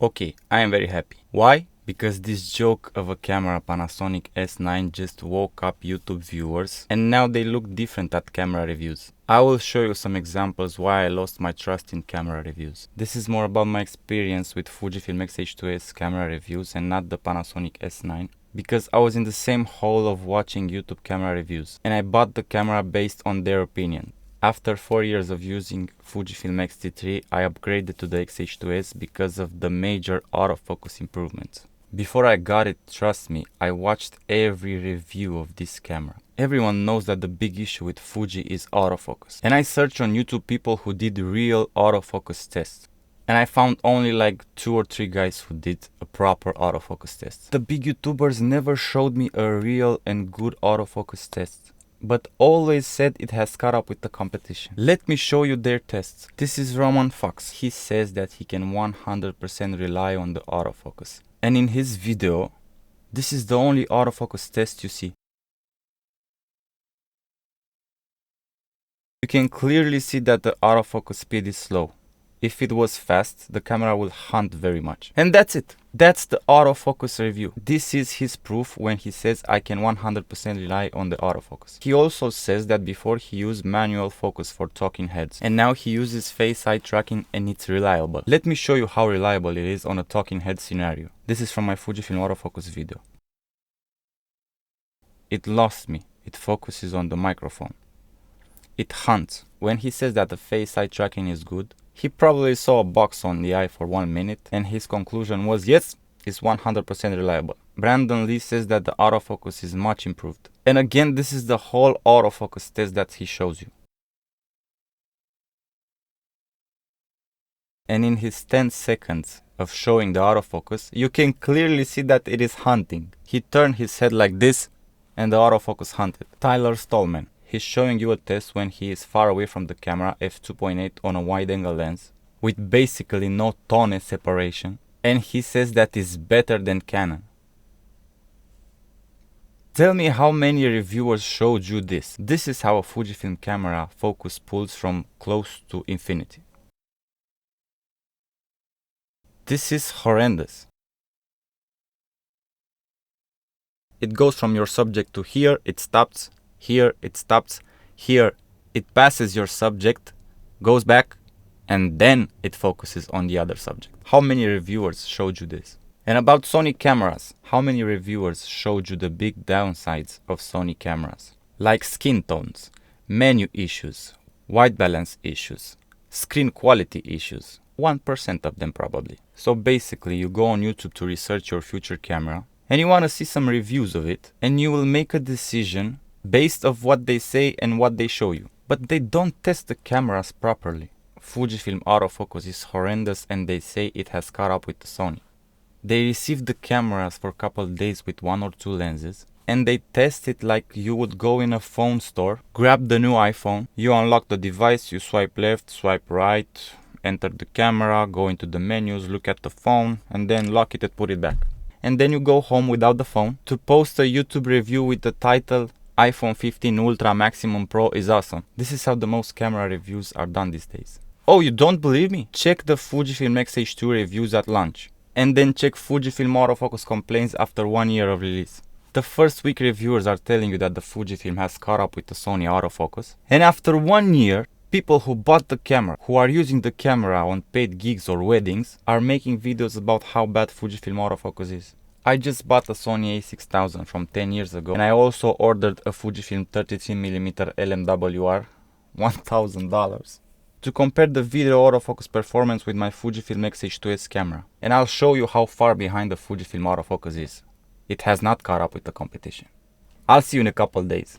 Okay, I am very happy. Why? Because this joke of a camera Panasonic S9 just woke up YouTube viewers and now they look different at camera reviews. I will show you some examples why I lost my trust in camera reviews. This is more about my experience with Fujifilm X-H2S camera reviews and not the Panasonic S9. Because I was in the same hole of watching YouTube camera reviews and I bought the camera based on their opinion. After 4 years of using Fujifilm X-T3, I upgraded to the X-H2S because of the major autofocus improvements. Before I got it, trust me, I watched every review of this camera. Everyone knows that the big issue with Fuji is autofocus. And I searched on YouTube people who did real autofocus tests. And I found only like 2 or 3 guys who did a proper autofocus test. The big YouTubers never showed me a real and good autofocus test, but always said it has caught up with the competition. Let me show you their tests. This is Roman Fox. He says that he can 100% rely on the autofocus. And in his video, this is the only autofocus test you see. You can clearly see that the autofocus speed is slow. If it was fast, the camera will hunt very much. And that's it. That's the autofocus review. This is his proof when he says I can 100% rely on the autofocus. He also says that before he used manual focus for talking heads and now he uses face eye tracking and it's reliable. Let me show you how reliable it is on a talking head scenario. This is from my Fujifilm autofocus video. It lost me. It focuses on the microphone. It hunts. When he says that the face eye tracking is good, he probably saw a box on the eye for 1 minute and his conclusion was yes, it's 100% reliable. Brandon Lee says that the autofocus is much improved. And again, this is the whole autofocus test that he shows you. And in his 10 seconds of showing the autofocus, you can clearly see that it is hunting. He turned his head like this and the autofocus hunted. Tyler Stallman. He's showing you a test when he is far away from the camera f2.8 on a wide angle lens with basically no tone separation, and he says that is better than Canon. Tell me how many reviewers showed you this. This is how a Fujifilm camera focus pulls from close to infinity. This is horrendous. It goes from your subject to here, it stops. Here it stops, here it passes your subject, goes back, and then it focuses on the other subject. How many reviewers showed you this? And about Sony cameras, how many reviewers showed you the big downsides of Sony cameras? Like skin tones, menu issues, white balance issues, screen quality issues. 1% of them probably. So basically you go on YouTube to research your future camera and you want to see some reviews of it and you will make a decision based off what they say and what they show you. But they don't test the cameras properly. Fujifilm autofocus is horrendous and they say it has caught up with the Sony. They received the cameras for a couple of days with 1 or 2 lenses and they test it like you would go in a phone store, grab the new iPhone, you unlock the device, you swipe left, swipe right, enter the camera, go into the menus, look at the phone and then lock it and put it back. And then you go home without the phone to post a YouTube review with the title iPhone 15 Ultra Maximum Pro is awesome. This is how the most camera reviews are done these days. Oh, you don't believe me? Check the Fujifilm X-H2 reviews at launch. And then check Fujifilm autofocus complaints after 1 year of release. The first week reviewers are telling you that the Fujifilm has caught up with the Sony autofocus. And after 1 year, people who bought the camera, who are using the camera on paid gigs or weddings, are making videos about how bad Fujifilm autofocus is. I just bought a Sony a6000 from 10 years ago and I also ordered a Fujifilm 33mm LMWR, $1,000, to compare the video autofocus performance with my Fujifilm X-H2S camera. And I'll show you how far behind the Fujifilm autofocus is. It has not caught up with the competition. I'll see you in a couple days.